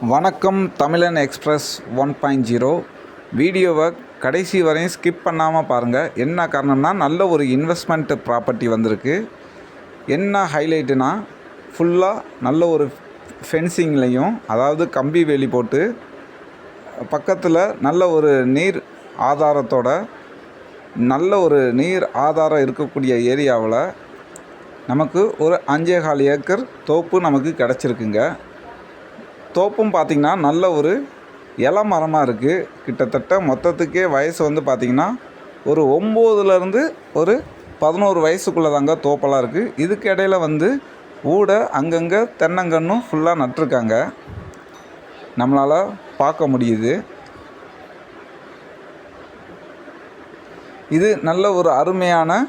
வணக்கம் தமிழன் எக்ஸ்பிரஸ் 1.0 வீடியோவை கடைசி வரையும் ஸ்கிப் பண்ணாமல் பாருங்கள். என்ன காரணம்னா நல்ல ஒரு இன்வெஸ்ட்மெண்ட் ப்ராப்பர்ட்டி வந்திருக்கு. என்ன ஹைலைட்டுனா ஃபுல்லாக நல்ல ஒரு ஃபென்சிங்லேயும், அதாவது கம்பி வேலி போட்டு பக்கத்தில் நல்ல ஒரு நீர் ஆதாரத்தோட நல்ல ஒரு நீர் ஆதாரம் இருக்கக்கூடிய ஏரியாவில் நமக்கு ஒரு 5.25 ஏக்கர் தோப்பு நமக்கு கிடச்சிருக்குங்க. தோப்பும் பார்த்திங்கன்னா நல்ல ஒரு இலை மரமாக இருக்குது. கிட்டத்தட்ட மொத்தத்துக்கே வயசு வந்து பார்த்திங்கன்னா ஒரு 9லேருந்து ஒரு 11 வயசுக்குள்ளே தாங்க தோப்பெல்லாம் இருக்குது. இதுக்கு இடையில் வந்து ஊட அங்கங்கே தென்னங்கன்னும் ஃபுல்லாக நட்டிருக்காங்க, நம்மளால் பார்க்க முடியுது. இது நல்ல ஒரு அருமையான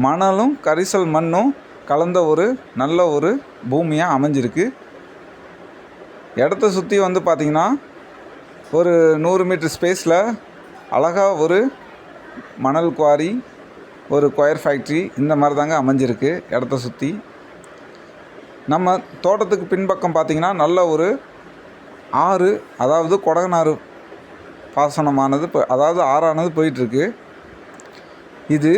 மணலும் கரிசல் மண்ணும் கலந்த ஒரு நல்ல ஒரு பூமியாக அமைஞ்சிருக்கு. இடத்த சுற்றி வந்து பார்த்திங்கன்னா ஒரு 100 மீட்டர் ஸ்பேஸில் அழகாக ஒரு மணல் குவாரி, ஒரு கொயர் ஃபேக்ட்ரி இந்த மாதிரி தாங்க அமைஞ்சிருக்கு இடத்த சுற்றி. நம்ம தோட்டத்துக்கு பின்பக்கம் பார்த்திங்கன்னா நல்ல ஒரு ஆறு, அதாவது கொடகனாறு பாசனமானது அதாவது ஆறானது போயிட்டுருக்கு. இது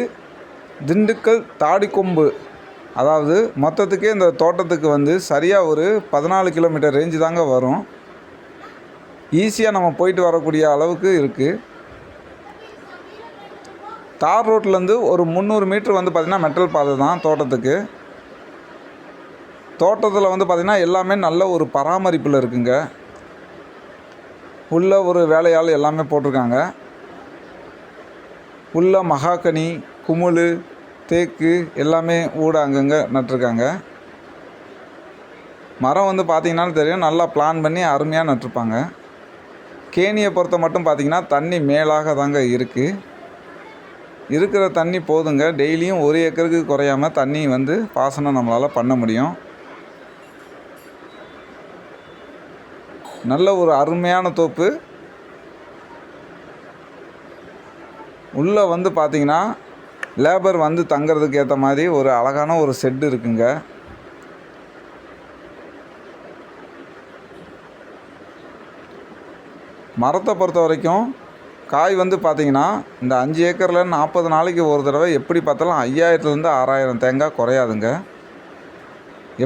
திண்டுக்கல் தாடிக்கொம்பு, அதாவது மொத்தத்துக்கே இந்த தோட்டத்துக்கு வந்து சரியாக ஒரு 14 கிலோமீட்டர் ரேஞ்சு தாங்க வரும். ஈஸியாக நம்ம போயிட்டு வரக்கூடிய அளவுக்கு இருக்குது. தார் ரோட்லேருந்து ஒரு 300 மீட்ரு வந்து பார்த்திங்கன்னா மெட்டல் பாதை தான் தோட்டத்துக்கு. தோட்டத்தில் வந்து பார்த்திங்கன்னா எல்லாமே நல்ல ஒரு பராமரிப்பில் இருக்குங்க. உள்ள ஒரு வேலையாள் எல்லாமே போட்டிருக்காங்க. உள்ள மகாகனி, குமுள், தேக்கு எல்லாமே ஊட அங்கங்கே நட்டிருக்காங்க. மரம் வந்து பார்த்திங்கன்னா தெரியும், நல்லா பிளான் பண்ணி அருமையாக நட்டிருப்பாங்க. கேணியை பொறுத்த மட்டும் பார்த்திங்கன்னா தண்ணி மேலாக தாங்க இருக்குது. இருக்கிற தண்ணி போதுங்க. டெய்லியும் 1 ஏக்கருக்கு குறையாமல் தண்ணி வந்து பாசனம் நம்மளால் பண்ண முடியும். நல்ல ஒரு அருமையான தோப்பு. உள்ளே வந்து பார்த்திங்கன்னா லேபர் வந்து தங்கிறதுக்கு ஏற்ற மாதிரி ஒரு அழகான ஒரு ஷெட்டு இருக்குங்க. மரத்தை பொறுத்த வரைக்கும் காய் வந்து பார்த்திங்கன்னா இந்த 5 ஏக்கரில் 40 நாளைக்கு ஒரு தடவை எப்படி பார்த்தாலும் 5000லேருந்து 6000 தேங்காய் குறையாதுங்க.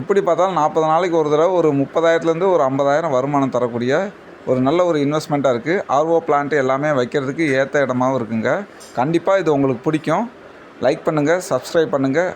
எப்படி பார்த்தாலும் 40 நாளைக்கு ஒரு தடவை ஒரு 30,000லேருந்து ஒரு 50,000 வருமானம் தரக்கூடிய ஒரு நல்ல ஒரு இன்வெஸ்ட்மெண்ட்டாக இருக்குது. ஆர்ஓ பிளான்ட்டு எல்லாமே வைக்கிறதுக்கு ஏற்ற இடமாவும் இருக்குங்க. கண்டிப்பாக இது உங்களுக்கு பிடிக்கும். லைக் பண்ணுங்கள், சப்ஸ்கிரைப் பண்ணுங்கள்.